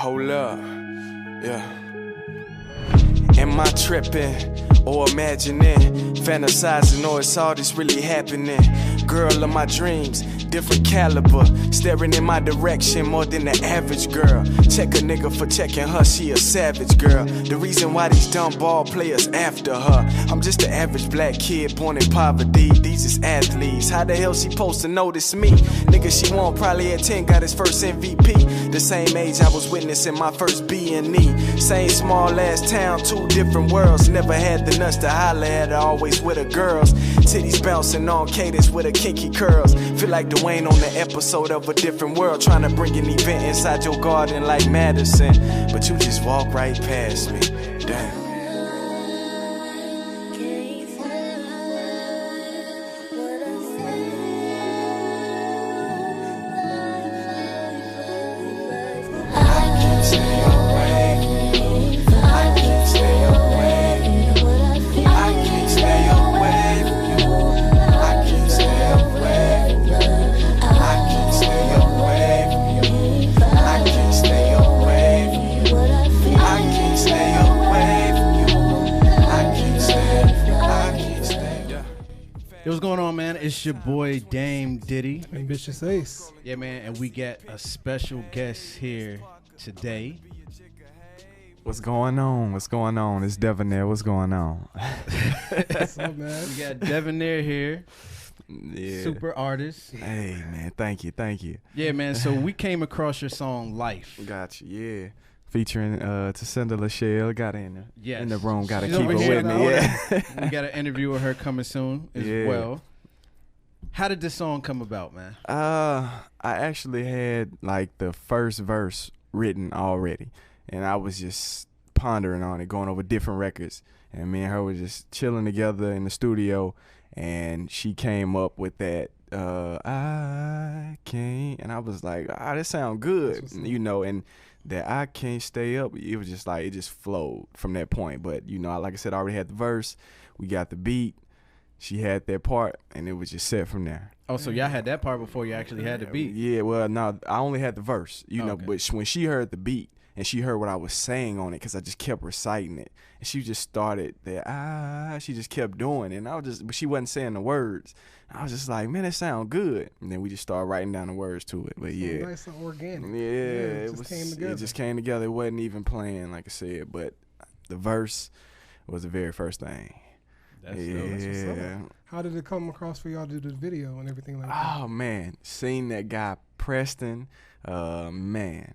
Hold up, yeah. Am I tripping or imagining, fantasizing, or it's all this really happening? Girl of my dreams, different caliber, staring in my direction more than the average girl. Check a nigga for checking her, she a savage girl. The reason why these dumb ball players after her, I'm just an average black kid born in poverty. These is athletes, how the hell she supposed to notice me? Nigga she won probably at 10, got his first MVP. The same age I was witnessing my first B&E. Same small ass town, two different worlds. Never had the nuts to holler at her, always with her girls. Titties bouncing on cadence with her kinky curls. Feel like Dwayne on the episode of A Different World, trying to bring an event inside your garden like Madison, but you just walk right past me. Damn. What's going on, man? It's your boy Dame Diddy. Ambitious Ace. Yeah, man, and we got a special guest here today. What's going on? What's going on? It's Devenaire. What's going on? What's up, man? We got Devenaire here. Yeah. Super artist. Hey, man. Thank you. Thank you. Yeah, man. So we came across your song Life. Got you. Yeah. Featuring Tacinda Lachelle. Got her in the room. Got to She's keep her over here with me. Yeah. We got an interview with her coming soon as well. How did this song come about, man? I actually had like the first verse written already, and I was just pondering on it, going over different records, and me and her was just chilling together in the studio, and she came up with that I can't, and I was like, this sound good, you know, and that I can't stay up, it was just like, it just flowed from that point. But you know, like I said, I already had the verse, we got the beat, she had that part, and it was just set from there. Oh, so y'all had that part before you actually had the beat? Yeah, well, no, I only had the verse, you know, but when she heard the beat and she heard what I was saying on it, because I just kept reciting it, and she just started that, she just kept doing it, and but she wasn't saying the words. I was just like, man, it sound good. And then we just started writing down the words to it. But yeah. Nice and organic. Yeah, it just came together. It just came together. It wasn't even playing, like I said, but the verse was the very first thing. That's yeah. How did it come across for y'all to do the video and everything like that? Oh man, seeing that guy Preston, man,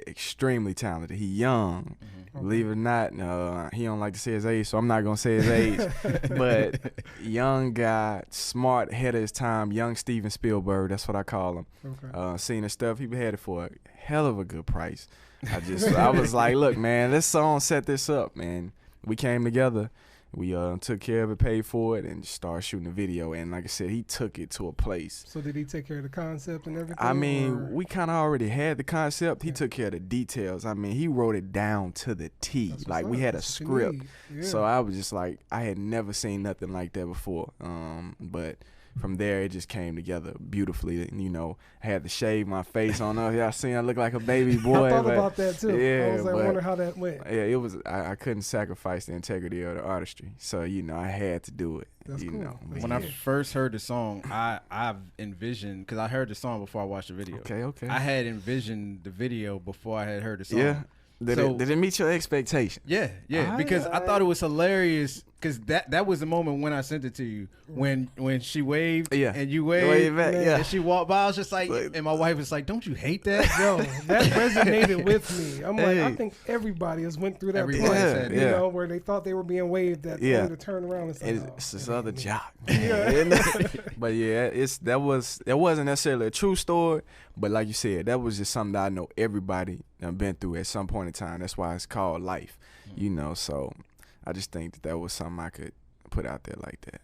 extremely talented. He young, believe it or not. He don't like to say his age, so I'm not gonna say his age. But young guy, smart, ahead of his time. Young Steven Spielberg, that's what I call him. Okay. Seeing his stuff, he had it for a hell of a good price. I was like, look, man, this song set this up, man. We came together. We took care of it, paid for it, and just started shooting the video. And like I said, he took it to a place. So did he take care of the concept and everything? I mean, we kind of already had the concept. He took care of the details. I mean, he wrote it down to the T. Like, we had a script. So I was just like, I had never seen nothing like that before. But from there, it just came together beautifully. You know, I had to shave my face on up. Y'all seen I look like a baby boy. I thought about that too. Yeah, I was like, I wonder how that went. Yeah, it was. I couldn't sacrifice the integrity of the artistry, so you know, I had to do it. That's you cool. know, When I first heard the song, I envisioned, because I heard the song before I watched the video. Okay. I had envisioned the video before I had heard the song. Yeah. Did it meet your expectation? Yeah, because I thought it was hilarious. Because that was the moment when I sent it to you, when she waved and you waved back, and she walked by. I was just like, and my wife was like, "Don't you hate that?" Yo, that resonated with me. I'm like, I think everybody has went through that point, you know, where they thought they were being waved at, to turn around and say, it's this other jock. But yeah, that wasn't necessarily a true story, but like you said, that was just something that I know everybody done been through at some point in time. That's why it's called life, you know. So I just think that was something I could put out there like that.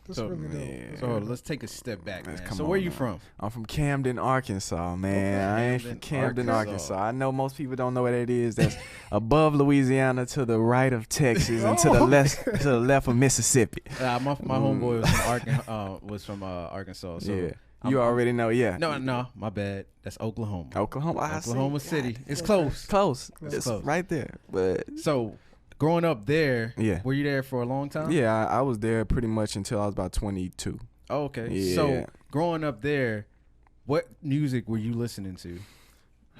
That's really dope. So let's take a step back, man. So where you from? I'm from Camden, Arkansas, man. I ain't from Camden, Arkansas. I know most people don't know what it is. That's above Louisiana, to the right of Texas, and to the left of Mississippi. My homeboy was from Arkansas. So You already know, yeah. No, my bad. That's Oklahoma. Oklahoma City. It's close. It's right there. But so, growing up there, yeah. Were you there for a long time? Yeah, I was there pretty much until I was about 22. Oh, okay. Yeah. So, growing up there, what music were you listening to?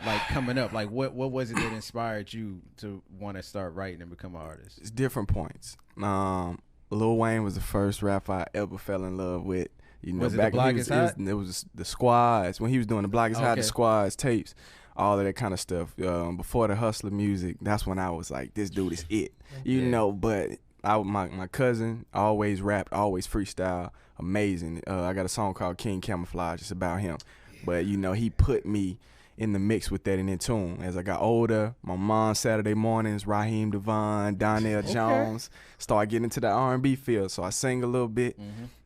Like coming up, like what was it that inspired you to want to start writing and become an artist? It's different points. Lil Wayne was the first rapper I ever fell in love with. You know, was it back the Block is Hot? It was the Squads. When he was doing the Block is Hot, the Squads tapes, all of that kind of stuff. Before the Hustler music, that's when I was like, this dude is it. You know, but my cousin always rapped, always freestyle, amazing. I got a song called King Camouflage. It's about him. But, you know, he put me in the mix with that and in tune. As I got older, my mom Saturday mornings, Raheem DeVaughn, Donnell Jones, start getting into the R&B field. So I sing a little bit,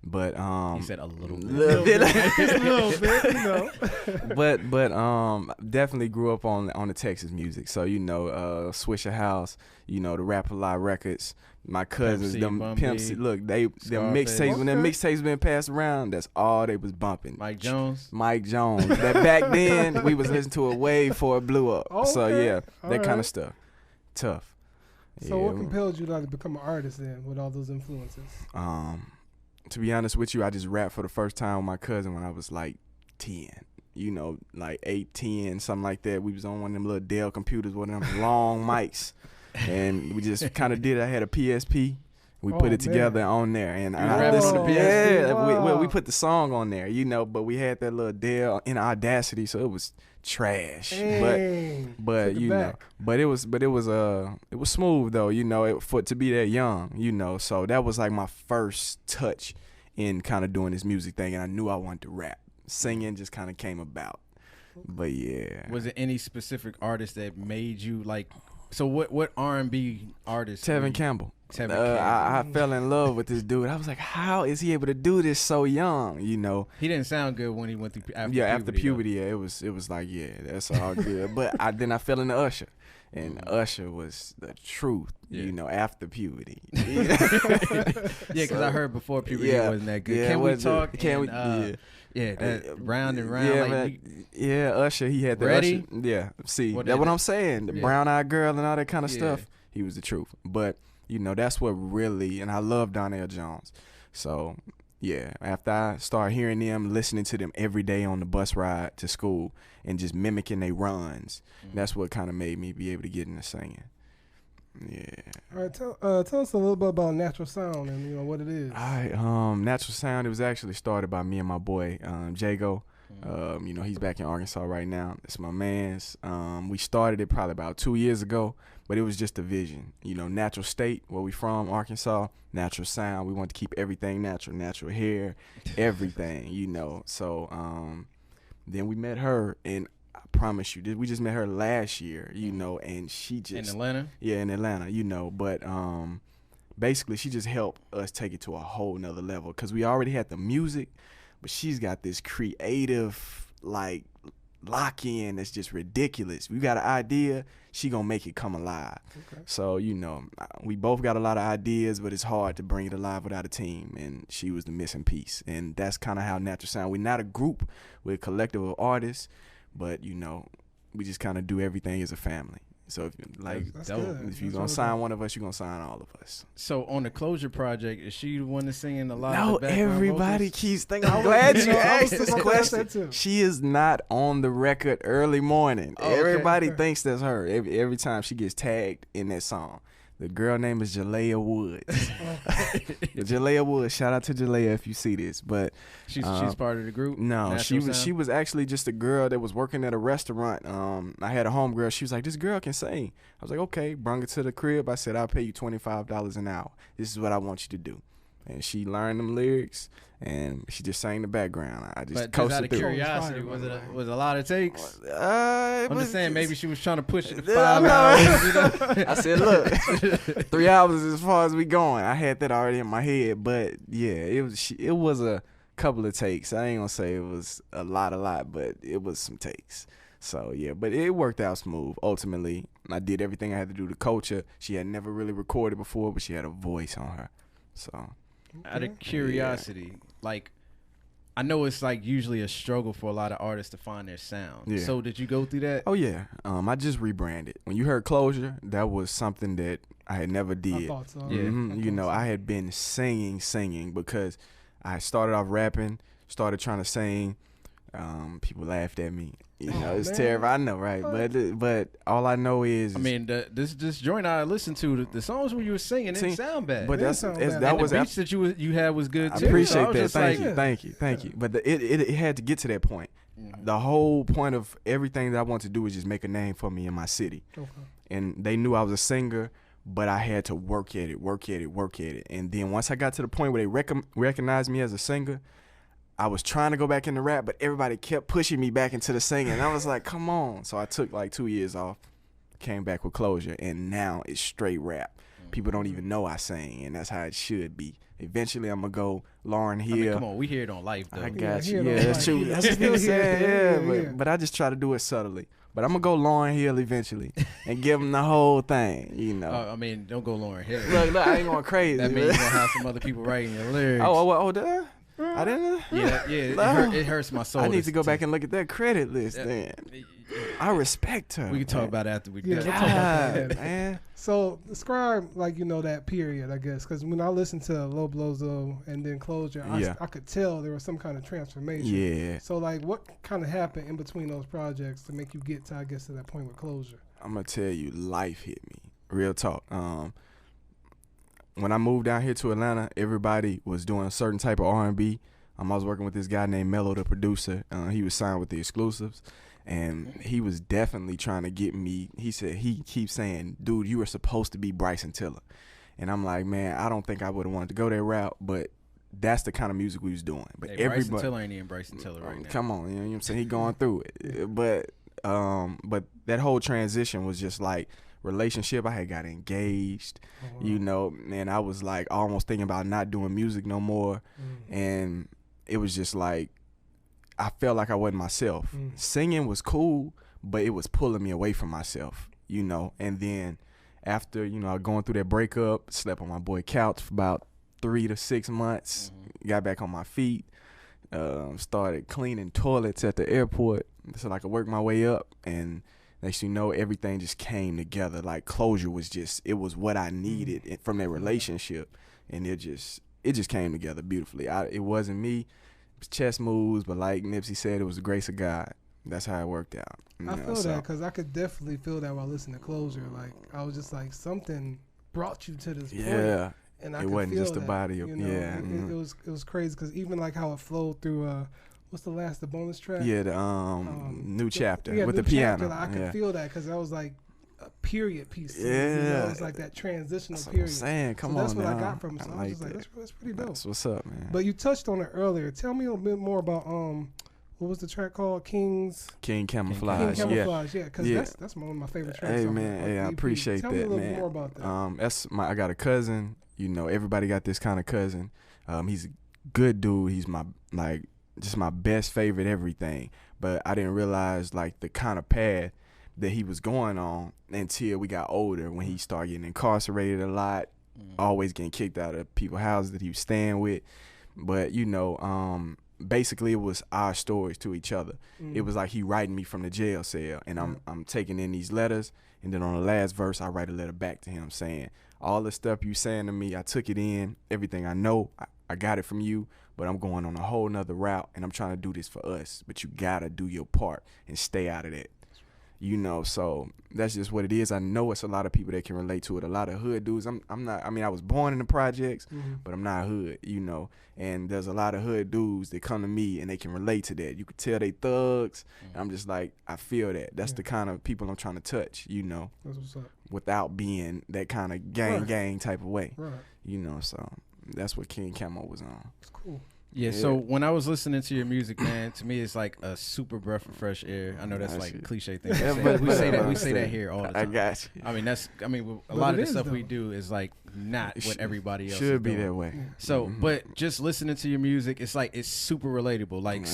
but he said a little bit, you know. but definitely grew up on the Texas music. So you know, Swisher House, you know, the Rap a Lot records. My cousins, them Pimps, look, them mixtapes, when them mixtapes been passed around, that's all they was bumping. Mike Jones. That back then, we was listening to it way before it blew up. Okay. So, yeah, that kind of stuff. Tough. So what compelled you to become an artist then with all those influences? To be honest with you, I just rapped for the first time with my cousin when I was like 10. You know, like 8, 10, something like that. We was on one of them little Dell computers with them long mics. And we just kind of did it. I had a PSP. We put it together on there. And I listened to PSP. Yeah, we put the song on there, you know, but we had that little Dell in Audacity, so it was trash. But you know, but it was smooth though, you know, to be that young, you know. So that was like my first touch in kind of doing this music thing, and I knew I wanted to rap. Singing just kind of came about. But yeah. Was it any specific artist that made you like? So what R&B artist? Tevin Campbell. I fell in love with this dude. I was like, how is he able to do this so young? You know, he didn't sound good when he went through after puberty. Yeah, it was like, yeah, that's all good. But then I fell into Usher, and Usher was the truth. Yeah. You know, after puberty. Yeah, because I heard before puberty wasn't that good. Can we talk? Yeah, that round and round. Yeah, Usher, he had the Ready? Usher. Yeah, see, that's what I'm saying. The Brown Eyed Girl and all that kind of stuff. He was the truth. But, you know, that's what really, and I love Donnell Jones. So, yeah, after I started hearing them, listening to them every day on the bus ride to school and just mimicking their runs, that's what kind of made me be able to get into singing. Yeah. All right, tell us a little bit about Natural Sound and, you know, what it is. All right, Natural Sound, it was actually started by me and my boy, Jago. You know, he's back in Arkansas right now. It's my man's. We started it probably about 2 years ago, but it was just a vision. You know, natural state, where we from, Arkansas, natural sound. We want to keep everything natural, natural hair, everything, you know. So then we met her, and I promise you, we just met her last year, you know, and she just. In Atlanta? Yeah, in Atlanta, you know, but basically she just helped us take it to a whole nother level because we already had the music, but she's got this creative, like, lock-in that's just ridiculous. We got an idea, she gonna make it come alive. Okay. So, you know, we both got a lot of ideas, but it's hard to bring it alive without a team, and she was the missing piece. And that's kind of how Natural Sound, we're not a group, we're a collective of artists, but, you know, we just kind of do everything as a family. So if you're going to sign one of us, you're going to sign all of us. So on the Closure Project, is she the one that's singing a lot of the background everybody vocals? Keeps thinking. I'm glad you asked this question. She is not on the record early morning. Oh, everybody thinks that's her. Every time she gets tagged in that song. The girl name is Jalea Woods. Jalea Woods. Shout out to Jalea if you see this. But she's part of the group. No, she was actually just a girl that was working at a restaurant. I had a homegirl. She was like, "This girl can sing." I was like, "Okay." Brought her to the crib. I said, "I'll pay you $25 an hour. This is what I want you to do." And she learned them lyrics, and she just sang the background. I just coasted out of through. Curiosity, was a lot of takes? I'm just saying, maybe she was trying to push it to 5 hours. You know? I said, look, 3 hours is as far as we going. I had that already in my head, but yeah, it was a couple of takes. I ain't gonna say it was a lot, but it was some takes. So yeah, but it worked out smooth. Ultimately, I did everything I had to do to coach her. She had never really recorded before, but she had a voice on her. So. Out of curiosity, like, I know it's like usually a struggle for a lot of artists to find their sound. Yeah. So did you go through that? Oh yeah. I just rebranded. When you heard Closure, that was something that I had never did. I thought so. Yeah. You know, I had been singing because I started off rapping, started trying to sing. People laughed at me. You know, it's terrible. I know, right? But all I know is, I mean, this joint I listened to, the songs when you were singing didn't sound bad. But that was the beats that you had was good too. I appreciate so that. Thank you. But it had to get to that point. Mm-hmm. The whole point of everything that I wanted to do was just make a name for me in my city. Okay. And they knew I was a singer, but I had to work at it. And then once I got to the point where they recognized me as a singer, I was trying to go back into rap, but everybody kept pushing me back into the singing. And I was like, come on. So I took like 2 years off, came back with Closure, and now it's straight rap. People don't even know I sing, and that's how it should be. Eventually, I'm going to go Lauryn Hill. I mean, come on, we hear it on life, though. I got you. Yeah, that's true. That's what people say. But I just try to do it subtly. But I'm going to go Lauryn Hill eventually and give them the whole thing, you know. I mean, don't go Lauryn Hill. Look, I ain't going crazy. That means you're going to have some other people writing your lyrics. Oh, I didn't. Yeah. It hurts my soul. I need to go back and look at that credit list. Then I respect her. We can talk about it after we. Yeah, God, man. So describe that period, I guess, because when I listened to Low Blows Though and then Closure, I could tell there was some kind of transformation. Yeah. So what kind of happened in between those projects to make you get to that point with Closure? I'm gonna tell you, life hit me. Real talk. When I moved down here to Atlanta, everybody was doing a certain type of R&B. I was working with this guy named Mello, the producer. He was signed with the Exclusives, and he was definitely trying to get me. He said, he keeps saying, dude, you were supposed to be Bryson Tiller. And I'm like, man, I don't think I would have wanted to go that route, but that's the kind of music we was doing. But everybody, Bryson Tiller ain't even Bryson Tiller right now. Come on, you know what I'm saying? He going through it. But that whole transition was just like, relationship. I had got engaged, you know, and I was like almost thinking about not doing music no more. And it was just like, I felt like I wasn't myself. Singing was cool, but it was pulling me away from myself, you know. And then after, you know, going through that breakup, slept on my boy couch for about 3 to 6 months, got back on my feet, started cleaning toilets at the airport so I could work my way up. And next you know, everything just came together. Like Closure was it was what I needed from that relationship, and it just came together beautifully. It wasn't me, it was chess moves, but like Nipsey said, it was the grace of God. That's how it worked out. I feel that because I could definitely feel that while listening to Closure. Like I was just like, something brought you to this point. Yeah, and I it could wasn't feel just that, a body. you know? It was crazy because even like how it flowed through. What's the bonus track? Yeah, the new chapter with new the piano. Chapter, like, I could feel that because that was like a period piece. Yeah, you know? It was like that transitional that's period. What I'm saying, come so on, that's what now. I got from it. So I was like just like, that's pretty dope. That's what's up, man. But you touched on it earlier. Tell me a little bit more about what was the track called? King Camouflage. King Camouflage, yeah, because that's one of my favorite tracks. Hey man, I appreciate Tell that, me a little man. more about that. I got a cousin. You know, everybody got this kind of cousin. He's a good dude. He's just my best favorite everything. But I didn't realize like the kind of path that he was going on until we got older, when he started getting incarcerated a lot, always getting kicked out of people's houses that he was staying with. But you know, basically it was our stories to each other. It was like he writing me from the jail cell, and I'm taking in these letters, and then on the last verse I write a letter back to him saying, all the stuff you saying to me, I took it in, everything I know, I got it from you, but I'm going on a whole nother route, and I'm trying to do this for us, but you gotta do your part and stay out of that. You know, so that's just what it is. I know it's a lot of people that can relate to it. A lot of hood dudes. I'm not. I mean, I was born in the projects, but I'm not hood. You know, and there's a lot of hood dudes that come to me and they can relate to that. You could tell they thugs. And I'm just like, I feel that. That's the kind of people I'm trying to touch. You know, That's what's up. without being that kind of gang type of way. Right. You know, so that's what King Camo was on. It's cool. Yeah, so when I was listening to your music, man, to me it's like a super breath of fresh air. I know that's like a cliche thing to say. but we say that here all the time. I got you. I mean, a lot of the stuff we do is like not what everybody else should is be doing. that way. So, but just listening to your music, it's like it's super relatable. Like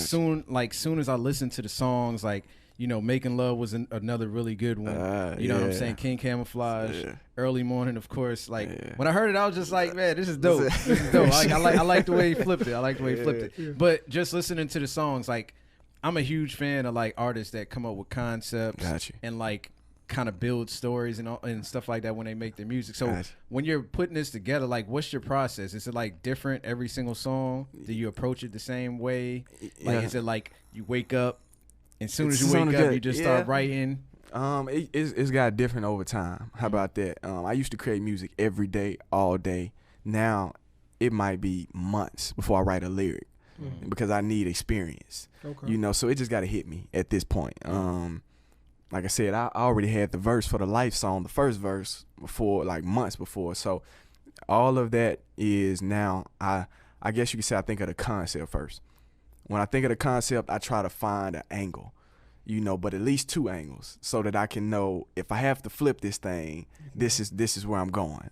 soon as I listen to the songs, like Making Love was another really good one. You know what I'm saying? King Camouflage, Early Morning, of course. Like when I heard it, I was just like, man, this is dope. This is dope. I like the way he flipped it. Yeah. But just listening to the songs, like I'm a huge fan of like artists that come up with concepts and like kind of build stories and stuff like that when they make their music. So when you're putting this together, like what's your process? Is it like different every single song? Do you approach it the same way? Like is it like you wake up and as soon as you wake up you just start writing? It's got different over time. How about that? I used to create music every day, all day. Now it might be months before I write a lyric because I need experience. Okay. So it just got to hit me at this point. Like I said, I already had the verse for the Life song, the first verse before, like months before. So all of that is now, I guess you could say I think of the concept first. When I think of the concept, I try to find an angle, but at least 2 angles so that I can know if I have to flip this thing, this is where I'm going,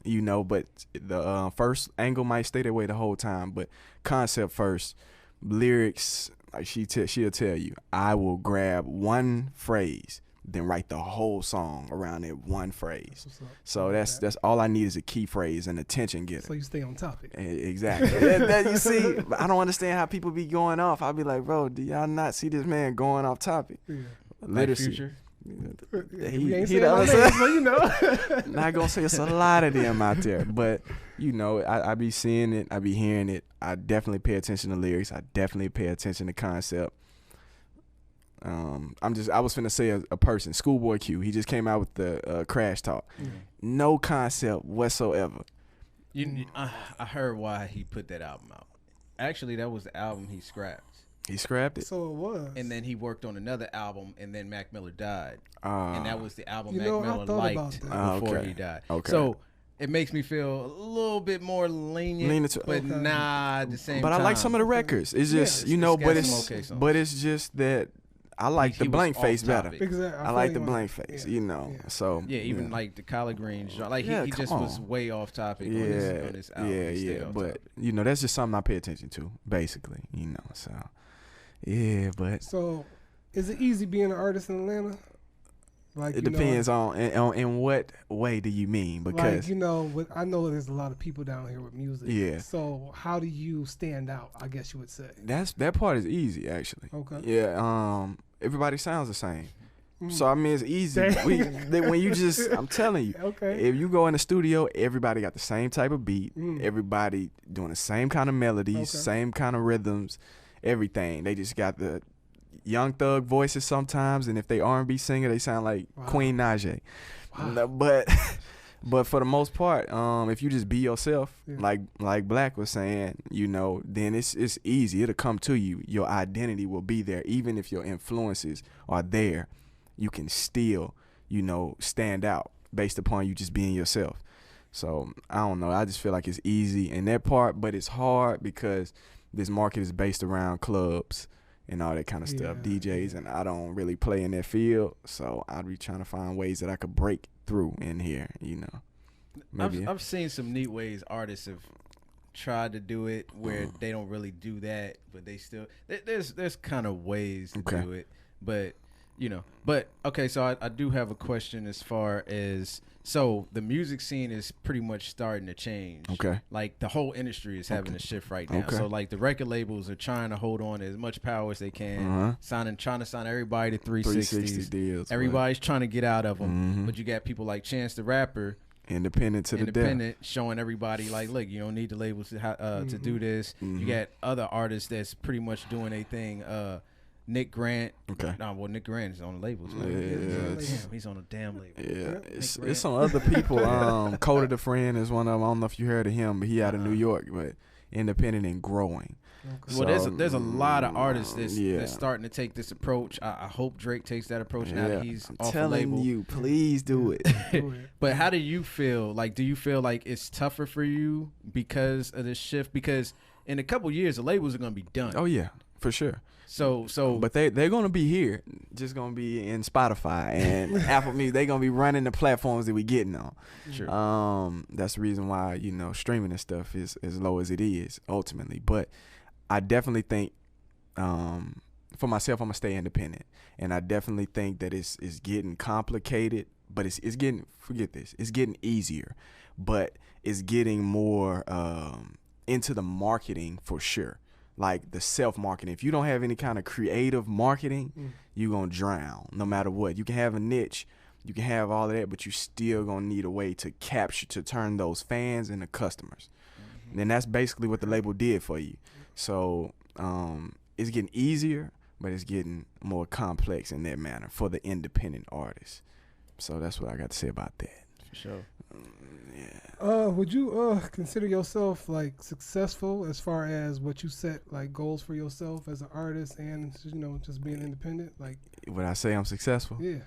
but the first angle might stay that way the whole time, but concept first, lyrics, like she'll tell you, I will grab one phrase, then write the whole song around that one phrase. So that's all I need is a key phrase and attention getter. So you stay on topic. Exactly. You see, I don't understand how people be going off. I'll be like, bro, do y'all not see this man going off topic? Yeah. Literacy. Future. He ain't saying no names, but Not gonna say it's a lot of them out there, but I be seeing it, I be hearing it. I definitely pay attention to lyrics. I definitely pay attention to concept. I was finna say a person, Schoolboy Q. He just came out with the Crash Talk. No concept whatsoever. I heard why he put that album out. Actually, that was the album he scrapped. He scrapped it? So it was. And then he worked on another album, and then Mac Miller died. And that was the album Mac Miller liked before he died. Okay. So it makes me feel a little bit more lenient but nah, at the same time. But I like some of the records. It's just, but it's just that I like the blank face better. Exactly. I like the blank face, So even like the collard greens, like he just was way off topic on this album. But that's just something I pay attention to, basically. So but so is it easy being an artist in Atlanta? Like it depends on in what way do you mean? Because I know there's a lot of people down here with music. Yeah. So how do you stand out? I guess you would say. That part is easy, actually. Okay. Yeah. Everybody sounds the same. So I mean it's easy. When you just, I'm telling you, if you go in the studio, everybody got the same type of beat. Everybody doing the same kind of melodies, same kind of rhythms, everything. They just got the Young Thug voices sometimes, and if they R&B singer, they sound like Queen Najee. Wow. But for the most part, if you just be yourself, like Black was saying, then it's easy. It'll come to you. Your identity will be there, even if your influences are there. You can still, stand out based upon you just being yourself. So I don't know. I just feel like it's easy in that part, but it's hard because this market is based around clubs and all that kind of stuff, DJs, and I don't really play in that field, so I'd be trying to find ways that I could break through in here, Maybe. I've seen some neat ways artists have tried to do it where they don't really do that, but they still there's kind of ways to do it, but okay, so I do have a question as far as, so the music scene is pretty much starting to change. Okay. Like the whole industry is having a shift right now. So like the record labels are trying to hold on to as much power as they can, trying to sign everybody to 360 deals. Everybody's trying to get out of them, but you got people like Chance the Rapper, independent, showing everybody like, look, you don't need the labels to do this. You got other artists that's pretty much doing a thing. Nick Grant. Okay. Well, Nick Grant is on the labels. He's on a damn label. Yeah, it's some other people. Coda the Friend is one of them. I don't know if you heard of him, but he out of New York, but independent and growing. Okay. Well, there's a lot of artists that's starting to take this approach. I hope Drake takes that approach now that he's off the label. I'm telling you, please do it. But how do you feel? Like, do you feel like it's tougher for you because of this shift? Because in a couple years, the labels are going to be done. Oh yeah, for sure. So, but they're gonna be here, just gonna be in Spotify and Apple Music. They're gonna be running the platforms that we getting on. Sure. That's the reason why streaming and stuff is as low as it is ultimately. But I definitely think for myself, I'm gonna stay independent, and I definitely think that it's getting complicated, but it's getting, forget this, it's getting easier, but it's getting more into the marketing for sure. Like the self-marketing. If you don't have any kind of creative marketing, you're going to drown no matter what. You can have a niche, you can have all of that, but you still going to need a way to capture, to turn those fans into customers. And that's basically what the label did for you. So it's getting easier, but it's getting more complex in that manner for the independent artists. So that's what I got to say about that. For sure. Yeah. Would you consider yourself like successful as far as what you set like goals for yourself as an artist and just being independent? Like, would I say I'm successful? Yeah.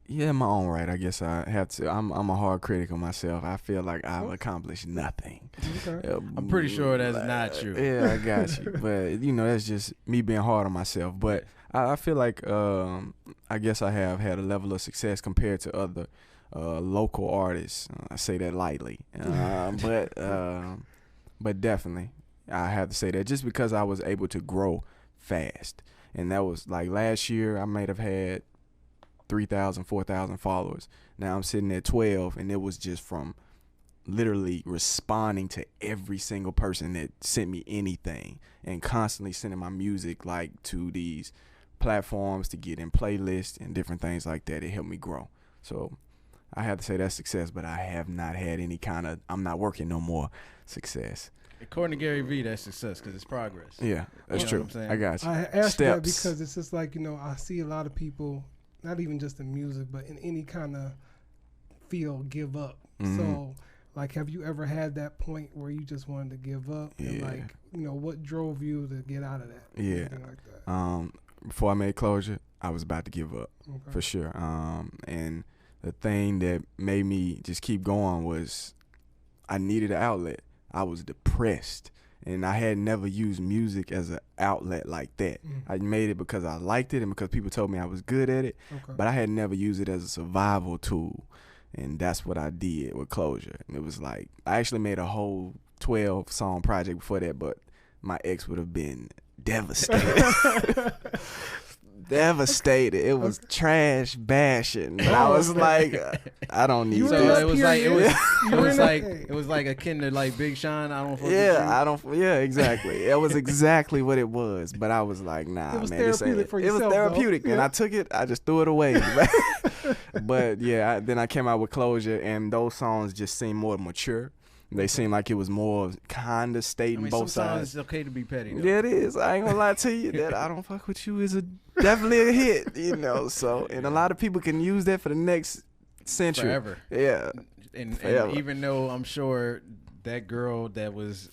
Yeah, in my own right. I guess I have to. I'm a hard critic of myself. I feel like I've accomplished nothing. Okay. I'm pretty sure that's not true. Yeah, I got you. But that's just me being hard on myself. But I feel like I guess I have had a level of success compared to other local artists. I say that lightly, but definitely I have to say that just because I was able to grow fast, and that was like last year I might have had 3,000, 4,000 followers. Now I'm sitting at 12, and it was just from literally responding to every single person that sent me anything, and constantly sending my music like to these platforms to get in playlists and different things like that. It helped me grow. So I have to say that's success, but I have not had any kind of, I'm not working no more success. According to Gary Vee, that's success because it's progress. Yeah, that's true. I got you. I asked that because it's just like, I see a lot of people, not even just in music, but in any kind of field, give up. So, like, have you ever had that point where you just wanted to give up? Yeah. And like, what drove you to get out of that? Yeah. Anything like that? Before I made Closure, I was about to give up for sure. And the thing that made me just keep going was I needed an outlet. I was depressed, and I had never used music as an outlet like that. I made it because I liked it and because people told me I was good at it, but I had never used it as a survival tool, and that's what I did with Closure. And it was like, I actually made a whole 12-song project before that, but my ex would have been devastated. Devastated. It was trash bashing. But I was like, I don't need that. It was like akin to like Big Sean. Yeah, exactly. It was exactly what it was. But I was like, nah, it was man, therapeutic for yourself, it was therapeutic, and yeah. I took it. I just threw it away. But yeah, then I came out with Closure, and those songs just seemed more mature. They seemed like it was more kind of stating both sides. It's okay to be petty, though. Yeah, it is. I ain't gonna lie to you. That I don't fuck with you is definitely a hit, So, and a lot of people can use that for the next century. Forever. Yeah. And even though I'm sure that girl that was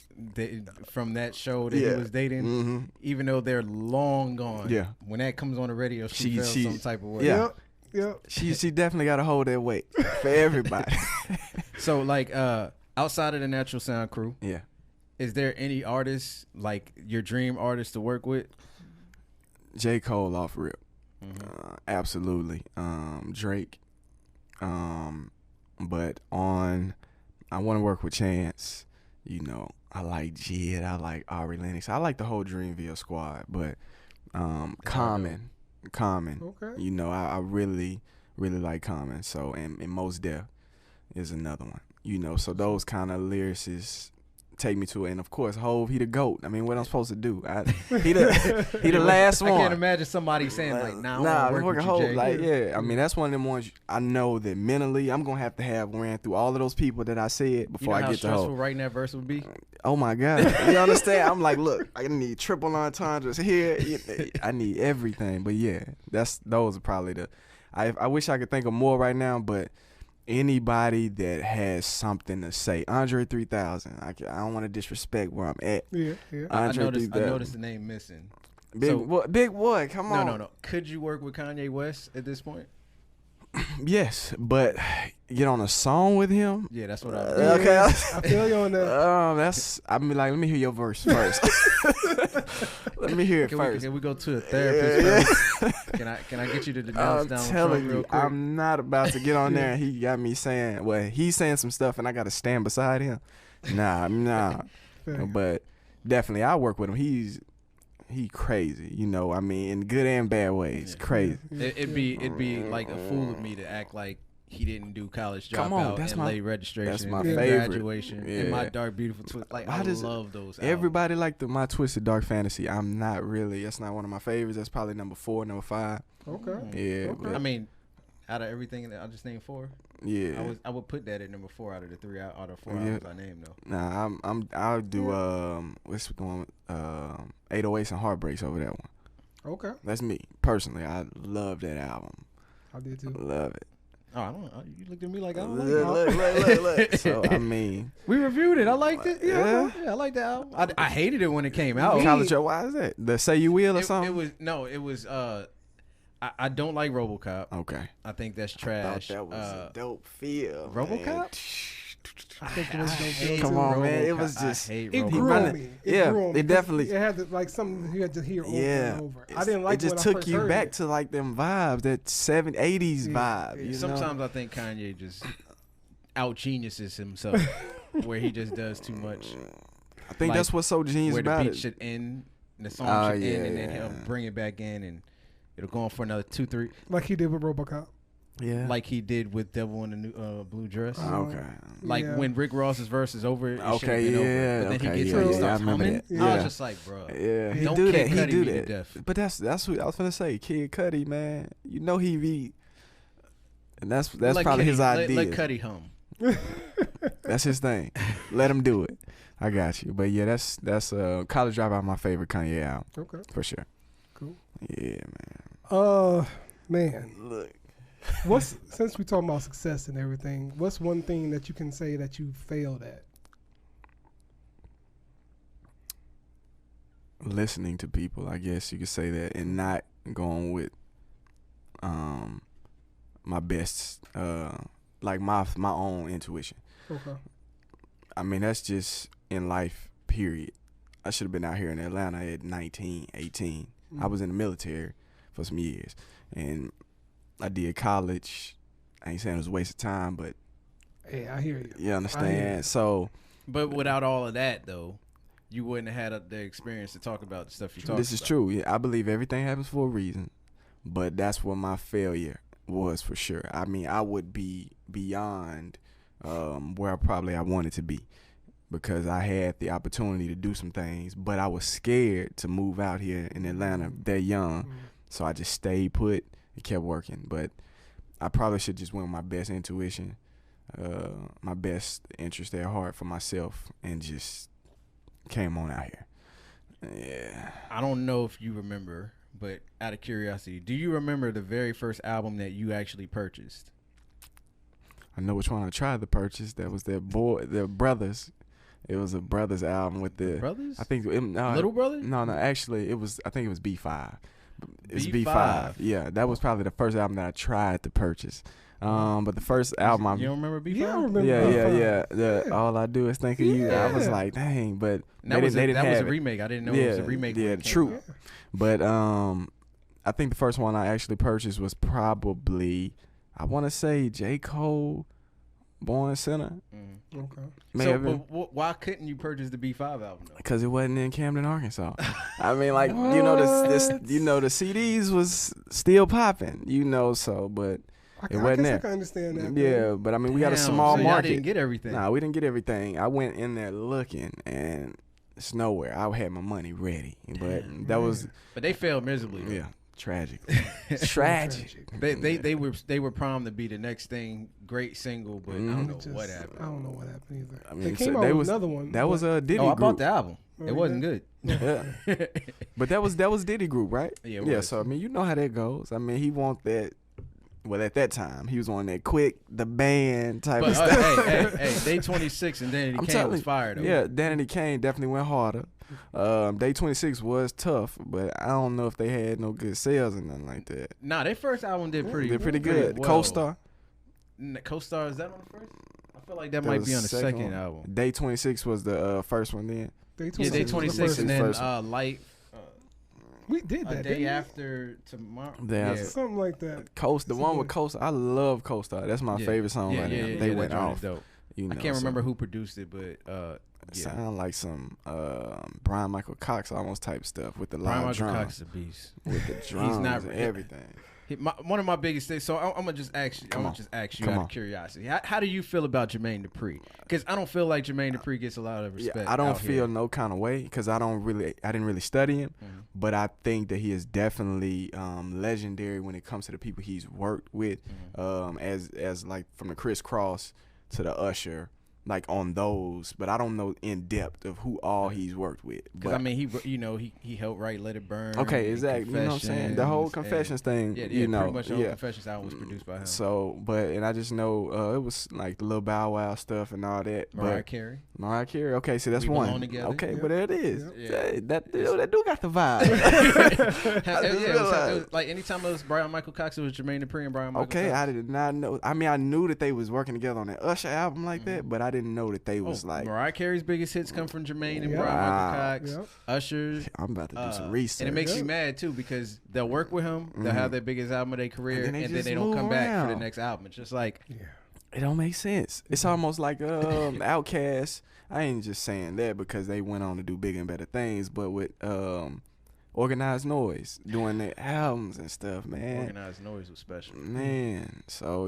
from that show that he was dating, even though they're long gone, when that comes on the radio, she feels some type of way. Yeah. Yep. She definitely got to hold that weight for everybody. So, like, outside of the Natural Sound crew, is there any artists, like your dream artist to work with? J. Cole off rip. Absolutely. Drake. But I want to work with Chance. I like Jid. I like Ari Lennox. I like the whole Dreamville squad. But Common. Okay. I really, really like Common. So, and Mos Def is another one. So those kind of lyricists take me to it. And of course, Hov, he the GOAT. I mean, what I'm supposed to do? He the last one. I can't imagine somebody saying like, nah, I'm working Hov. Like, yeah. I mean, that's one of them ones I know that mentally I'm gonna have to have ran through all of those people that I said before I get to Hov. How stressful writing that verse would be? Oh my God. You understand? I'm like, look, I need triple entendres here. I need everything. But yeah, those are probably I wish I could think of more right now, but anybody that has something to say. Andre 3000. I don't want to disrespect where I'm at. Yeah. I noticed the name missing. Big what? Come on. No. Could you work with Kanye West at this point? Yes, but get on a song with him? Yeah, that's what I was okay. I feel you on that. Let me hear your verse first. Let me hear it first. Can we go to a therapist first? Can I get you to denounce Donald Trump real quick? I'm not about to get on there. He got me saying, he's saying some stuff and I got to stand beside him. Nah. But definitely, I work with him. he crazy. You know, I mean, in good and bad ways, crazy. It'd be like a fool of me to act like he didn't do college dropout and late registration. That's my and favorite. Graduation and My Dark Beautiful Twist. Like I love those. Everybody like My Twisted Dark Fantasy. I'm not really. That's not one of my favorites. That's probably number 4, number 5. Okay. Yeah. Okay. I mean, out of everything that I just named 4. Yeah. I would put that at number 4 out of the 3 out of 4 albums I named though. Nah, I'll do what's going 808s and Heartbreaks over that one. Okay. That's me personally. I love that album. I did too. Love it. Oh, I don't. You looked at me like I don't Look. So I mean, we reviewed it. I liked it. Yeah, I liked the album. I hated it when it came out. College, why is that? The Say You Will or something? It was. I don't like RoboCop. Okay. I think that's trash. I thought that was a dope feel. RoboCop? Man. I think it was dope. Come on, man. It was just. It grew on me. It definitely. It had like something you had to hear over and over. I didn't like it. Just took you back to like them vibes, that 80s vibe. You Sometimes know? I think Kanye just out geniuses himself, where he just does too much. I think that's what's so genius about it. Where the beat should end, the song should end, and then he'll bring it back in, and it'll go on for another 2-3. Like he did with RoboCop. Yeah. Like he did with Devil in the New Blue Dress. Okay. Like when Rick Ross's verse is over, it okay, yeah. Over. But then he gets he starts humming. Yeah. I was just like, bro. Yeah. He do that. He do that. But that's what I was gonna say. Kid Cudi, man. You know he be, and that's probably his idea. Let Cudi hum. That's his thing. Let him do it. I got you. But yeah, that's College Dropout, my favorite Kanye album. Okay. For sure. Cool. Yeah, man. Man. Look. Since we talking about success and everything, what's one thing that you can say that you failed at? Listening to people, I guess you could say that, and not going with my best, like my own intuition. Okay. I mean, that's just in life, period. I should have been out here in Atlanta at 19, 18. I was in the military for some years, and I did college. I ain't saying it was a waste of time, but hey, I hear you. You understand? So, but without all of that, though, you wouldn't have had the experience to talk about the stuff you talk about. This is true. Yeah, I believe everything happens for a reason, but that's what my failure was for sure. I mean, I would be beyond where I wanted to be, because I had the opportunity to do some things, but I was scared to move out here in Atlanta that young, so I just stayed put. It kept working, but I probably should just went with my best intuition, my best interest at heart for myself, and just came on out here. Yeah. I don't know if you remember, but out of curiosity, do you remember the very first album that you actually purchased? I know which one I tried to purchase. That was their Brothers. It was a Brothers album with the Brothers. I think Little Brother. No, actually, it was. I think it was B5. It's B5. B5. Yeah, that was probably the first album that I tried to purchase. But the first album, you don't remember B5? Yeah, I remember. Yeah. All I do is think of you. I was like, dang, but that was a remake. I didn't know it was a remake. Yeah, true. Yeah. But I think the first one I actually purchased was probably, I want to say, J. Cole, Born Sinner. Okay. But why couldn't you purchase the B5 album though? Because it wasn't in Camden, Arkansas. I mean, like, you know, the CDs was still popping, but it wasn't there. I can understand that. Yeah, but I mean, we got a small market. I didn't get everything. Nah, we didn't get everything. I went in there looking, and it's nowhere. I had my money ready, but But they failed miserably. Yeah. Tragically. Tragic. They were primed to be the next thing, great single, but I don't know what happened. I don't know what happened either. I mean, they came out with another one. That was a Diddy group. I bought the album. It wasn't good. Yeah. But that was Diddy group, right? Yeah. So I mean, you know how that goes. I mean, he want that. Well, at that time, he was on that quick, the band type of stuff. Hey, Day 26 and Danity Kane was fired. Yeah, Danity Kane definitely went harder. Day 26 was tough, but I don't know if they had no good sales or nothing like that. Nah, their first album did pretty good. Well. Co-Star? Co-Star, is that on the first? I feel like that might be on the second album. Day 26 was the first one then. Day 26 and then Light. We did that. A day after tomorrow. Something like that. The one with Co-Star. I love Co-Star. That's my favorite song right now. They went off. Dope. I can't remember who produced it, but sound like some Brian Michael Cox almost type stuff with the Brian live Michael drums. Cox is a beast. With the drums and everything. One of my biggest things. So I'm gonna just ask you. Out of curiosity. How do you feel about Jermaine Dupri? Because I don't feel like Jermaine Dupri gets a lot of respect. Yeah, I don't feel no kind of way because I didn't really study him, but I think that he is definitely legendary when it comes to the people he's worked with, as like from the Criss Cross to the Usher. Like on those, but I don't know in depth of who all he's worked with. Because I mean, he helped write "Let It Burn." Okay, exactly. You know what I'm saying? The whole Confessions thing. Yeah, you know, pretty much the whole Confessions album was produced by him. So, and I just know it was like the little Bow Wow stuff and all that. Mariah Carey. Okay, so that's one. Okay, but there it is. Yeah. That dude got the vibe. it was like anytime it was Brian Michael Cox, it was Jermaine Dupri and Brian Michael Cox. Okay, I did not know. I mean, I knew that they was working together on that Usher album like that, but I didn't know that they was like Mariah Carey's biggest hits come from Jermaine and Brian Michael Cox. Usher's. I'm about to do some research, and it makes me mad too because they'll work with him, they'll have their biggest album of their career, and then they don't come back for the next album. It's just like it don't make sense. It's almost like Outkast. I ain't just saying that because they went on to do bigger and better things, but with Organized Noise doing their albums and stuff, man. Organized Noise was special, man. So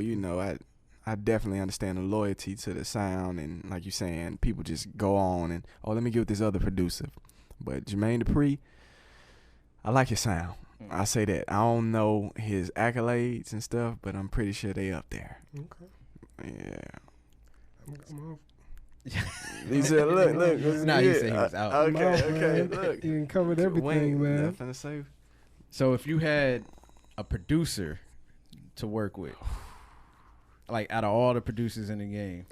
I definitely understand the loyalty to the sound, and like you saying, people just go on and let me get with this other producer. But Jermaine Dupri, I like his sound. I say that. I don't know his accolades and stuff, but I'm pretty sure they up there. Okay. Yeah. I'm off. He said, look. Nah, he said he was out. Okay, look. You covered everything, man. Nothing to say. So if you had a producer to work with, like out of all the producers in the game,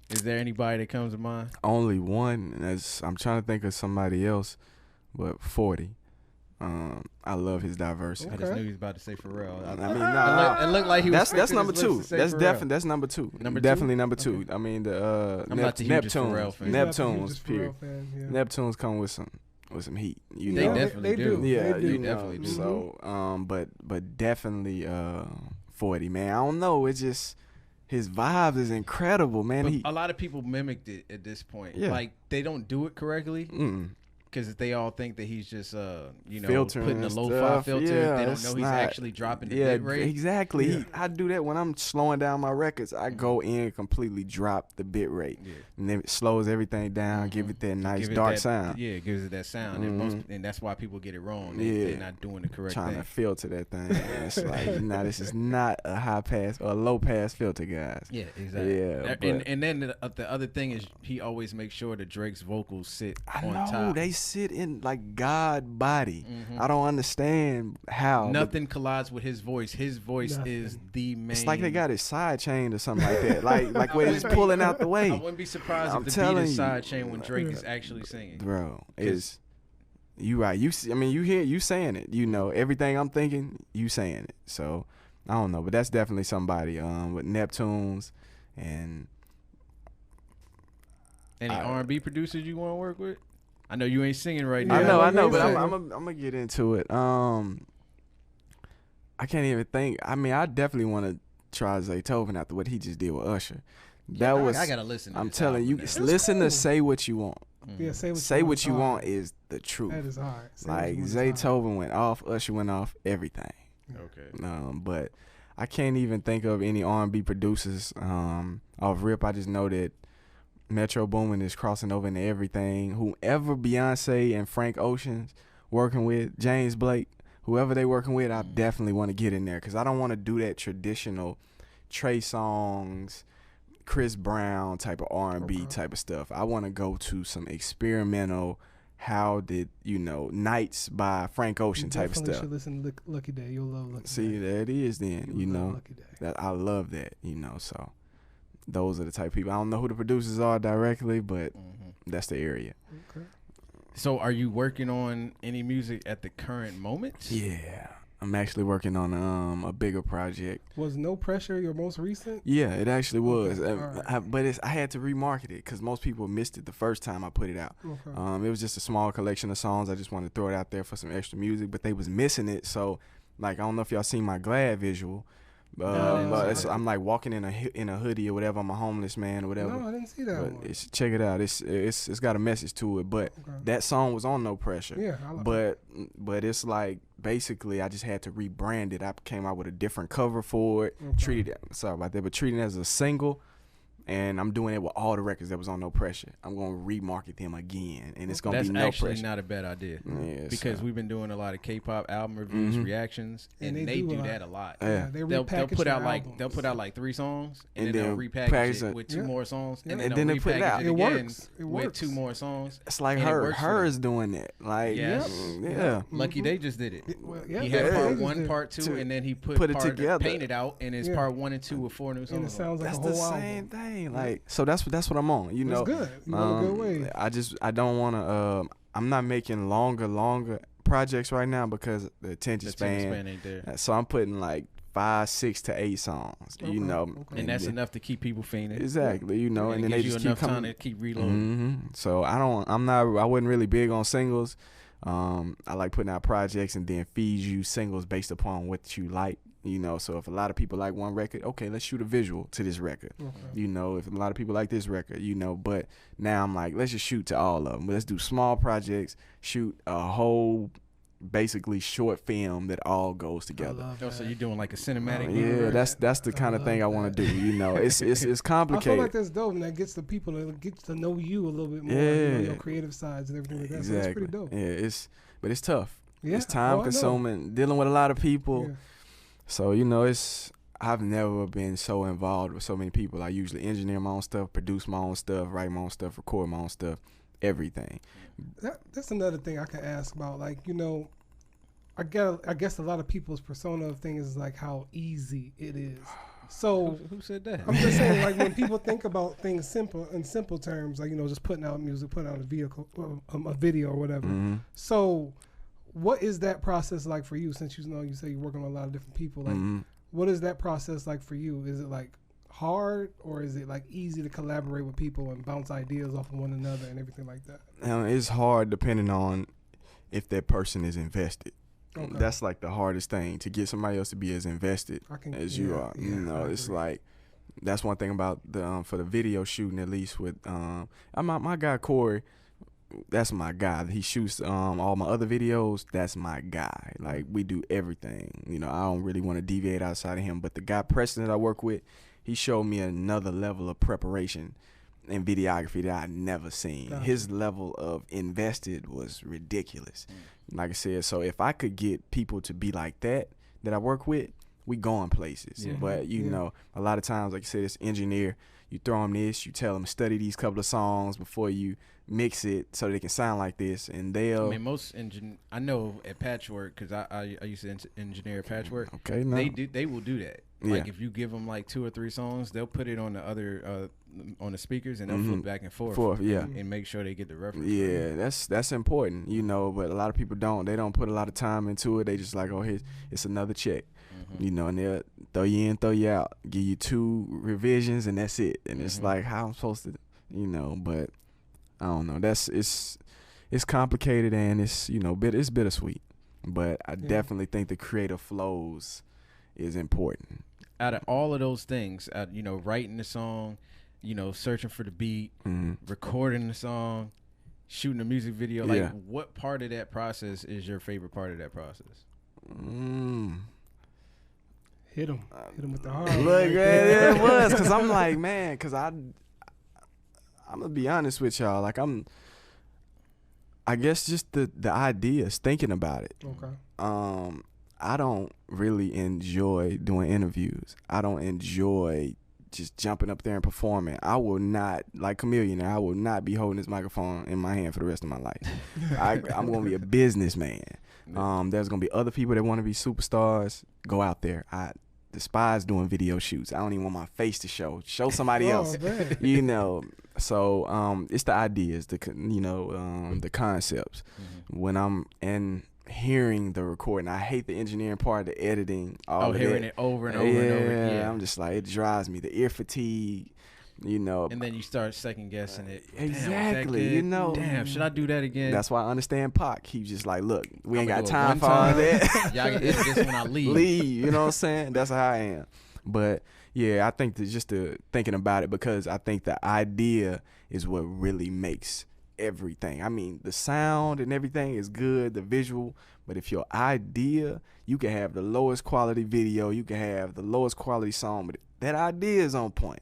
is there anybody that comes to mind? Only one. I'm trying to think of somebody else, but 40. I love his diversity. I just knew he was about to say Pharrell. I mean, nah, it looked like he was. That's number two. That's number two. Definitely number two. Okay. I mean, I'm not the hugest Pharrell fan. Neptunes. Period. Neptunes come with some heat. You know? They definitely do. Yeah, they definitely do. So, but definitely 40. Man, I don't know. It's just his vibe is incredible, man. But a lot of people mimicked it at this point. Yeah. Like they don't do it correctly. Because they all think that he's just, filtering putting a lo-fi filter. Yeah, they don't know he's actually dropping the bit rate. Exactly. Yeah. I do that when I'm slowing down my records. I go in completely drop the bit rate. Yeah. And then it slows everything down, give it that nice dark sound. Yeah, it gives it that sound. And that's why people get it wrong. They're not doing the correct trying thing. To filter that thing. It's like, this is not a high pass or a low pass filter, guys. Yeah, exactly. Yeah, and then the other thing is he always makes sure that Drake's vocals sit on top. They sit in like God body. I don't understand how. Nothing collides with his voice. His voice is the main. It's like they got it side chained or something like that. like where it's pulling out the way. I wouldn't be surprised if the beat is side chain when Drake is actually singing. Bro, you right. You hear you saying it. You know everything I'm thinking. You saying it. So I don't know, but that's definitely somebody. With Neptunes and any R&B producers you want to work with. I know you ain't singing right now. I know, but I'm gonna get into it. I can't even think. I mean, I definitely want to try Zaytoven after what he just did with Usher. I gotta listen. I'm telling you, listen to "Say What You Want." Yeah, say what you want is the truth. That is hard. Like Zaytoven went off, Usher went off, everything. Okay. But I can't even think of any R&B producers off rip. I just know that Metro Boomin is crossing over into everything. Whoever Beyonce and Frank Ocean's working with, James Blake, whoever they working with, I definitely want to get in there because I don't want to do that traditional Trey Songz, Chris Brown type of R&B type of stuff. I want to go to some experimental, Nights by Frank Ocean type of stuff. You should listen to Lucky Day. You'll love Lucky Day. See, there it is then, Lucky Day. I love that, so those are the type of people. I don't know who the producers are directly, but that's the area. Okay. So are you working on any music at the current moment? Yeah. I'm actually working on a bigger project. Was No Pressure your most recent? Yeah, it actually was. Right. But I had to remarket it because most people missed it the first time I put it out. Okay. It was just a small collection of songs. I just wanted to throw it out there for some extra music, but they was missing it. So, I don't know if y'all seen my Glad visual, I'm like walking in a hoodie or whatever. I'm a homeless man or whatever. No, I didn't see that one. Check it out. It's got a message to it. But that song was on No Pressure. Yeah, but it's like basically I just had to rebrand it. I came out with a different cover for it. Treated it as a single. And I'm doing it with all the records that was on No Pressure. I'm going to remarket them again, and it's going to be No Pressure. That's actually not a bad idea. Yeah, because we've been doing a lot of K-pop album reviews, reactions, and they do that a lot. Yeah. They'll put out like 3 songs, and then they'll repackage it with 2 more songs, and then they'll repackage it out again with 2 more songs. It's like her is doing that. Like, yeah. Lucky Day just did it. He had part 1, part 2, and then he put it together, painted out, and it's part 1 and 2 with 4 new songs. And it sounds like a whole album. Same thing. Like, so that's what I'm on. You know, good. You in a good way. I don't want to. I'm not making longer projects right now because the attention span ain't there. So I'm putting like 5, 6 to 8 songs. You know, and that's enough to keep people fiending. Exactly. You know, and then they just keep coming. Time to keep reloading. So I wasn't really big on singles. I like putting out projects and then feed you singles based upon what you like. You know, so if a lot of people like one record, okay, let's shoot a visual to this record. You know, if a lot of people like this record, you know, but now I'm like, let's just shoot to all of them. Let's do small projects, shoot a whole basically short film that all goes together. So you're doing like a cinematic universe? That's the kind of thing I want to do. You know, it's complicated. I feel like that's dope, and that gets the people to get to know you a little bit more. You know, your creative sides and everything like that. Exactly. So that's pretty dope. Yeah, but it's tough. Yeah. It's time consuming, dealing with a lot of people. Yeah. So, you know, I've never been so involved with so many people. I usually engineer my own stuff, produce my own stuff, write my own stuff, record my own stuff, everything. That's another thing I can ask about. Like, you know, I guess a lot of people's persona of things is like how easy it is. So who said that? I'm just saying, like, when people think about things in simple terms, like, you know, just putting out music, putting out a video or whatever. So what is that process like for you? Since you say you're working with a lot of different people, like, what is that process like for you? Is it like hard, or is it like easy to collaborate with people and bounce ideas off of one another and everything like that? It's hard depending on if that person is invested. That's like the hardest thing, to get somebody else to be as invested as you are. You know, it's like, that's one thing about the for the video shooting, at least with my guy Corey. That's my guy. He shoots all my other videos. That's my guy. Like, we do everything. You know, I don't really want to deviate outside of him. But the guy Preston that I work with, he showed me another level of preparation and videography that I'd never seen. His level of invested was ridiculous. Like I said, so if I could get people to be like that I work with, we going places. But you know, a lot of times, like I said, it's engineer. You throw them this, you tell them study these couple of songs before you mix it so they can sound like this, and they'll. I mean, I know at Patchwork, because I used to engineer Patchwork. Okay, no. They will do that. Like, if you give them like 2 or 3 songs, they'll put it on the other on the speakers, and they'll flip back and forth. And make sure they get the reference. Yeah, that's important, you know. But a lot of people don't. They don't put a lot of time into it. They just like, oh, it's another check. You know, and they'll throw you in, throw you out, give you 2 revisions, and that's it. And it's like, how I'm supposed to, you know, but I don't know. It's complicated, and it's, you know, it's bittersweet. But I definitely think the creative flows is important. Out of all of those things, you know, writing the song, you know, searching for the beat, recording the song, shooting a music video, like, what part of that process is your favorite part of that process? Hit him with the heart. Look, it was, because I'm like, man, because I'm gonna be honest with y'all, like, I guess just the ideas, thinking about it. Okay. I don't really enjoy doing interviews. I don't enjoy just jumping up there and performing. I will not, like Chameleon, I will not be holding this microphone in my hand for the rest of my life. I'm going to be a businessman. There's going to be other people that want to be superstars. Go out there. I despise doing video shoots. I don't even want my face to show somebody else. You know, so it's the ideas, the concepts. When I'm in hearing the recording, I hate the engineering part, the editing, all of hearing it over and over and over. I'm just like, it drives me, the ear fatigue. You know, and then you start second guessing it. Exactly. You know, damn, should I do that again? That's why I understand Pac. He's just like, look, we ain't got time for all that. Y'all can hit this when I leave. You know what I'm saying? That's how I am. But yeah, I think that just thinking about it, because I think the idea is what really makes everything. I mean, the sound and everything is good, the visual, but if your idea, you can have the lowest quality video, you can have the lowest quality song, but that idea is on point.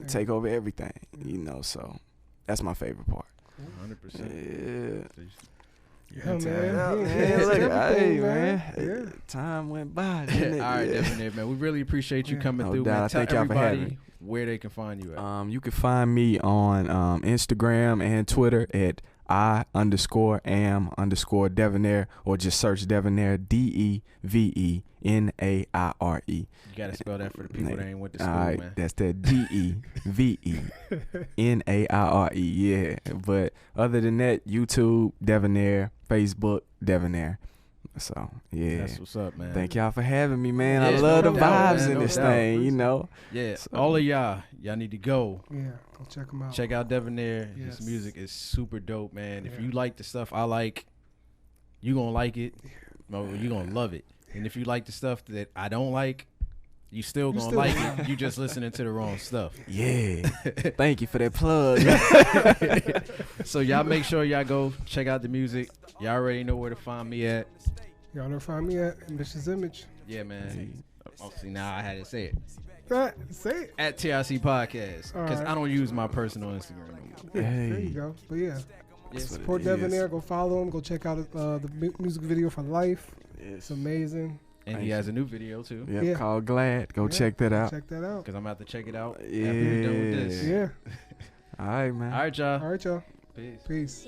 Take over everything. You know, so that's my favorite part. 100%. Yeah, man. Time went by. Didn't it? All right, Devenaire, man. We really appreciate you coming through, man. Tell everybody where they can find you at. You can find me on Instagram and Twitter at I_am_Devenaire, or just search Devenaire, Devenaire. You gotta spell that for the people that ain't went to school, man. That's that Devenaire. Yeah. But other than that, YouTube Devenaire, Facebook Devenaire. So yeah, that's what's up, man. Thank y'all for having me, man. I love the vibes in this thing, you know. Yeah, so, all of y'all need to go. Yeah, go check him out. Check out Devenaire. Yes. His music is super dope, man. Yeah. If you like the stuff I like, you gonna like it. You gonna love it. And if you like the stuff that I don't like, you still gonna like it. You just listening to the wrong stuff. Yeah. Thank you for that plug. So y'all make sure y'all go check out the music. Y'all already know where to find me at. Y'all know where to find me at Ambitious Image. Yeah, man. Oh, see, now I had to say it. Say it. At TRC Podcast. Because I don't use my personal Instagram anymore. There you go. But yeah. Support Devenaire. Go follow him. Go check out the music video for Life. It's amazing. And he has a new video too. Yep, called Glad. Go check that out. Check that out. Because I'm about to check it out after we're done with this. Yeah. All right, man. All right, y'all. Peace.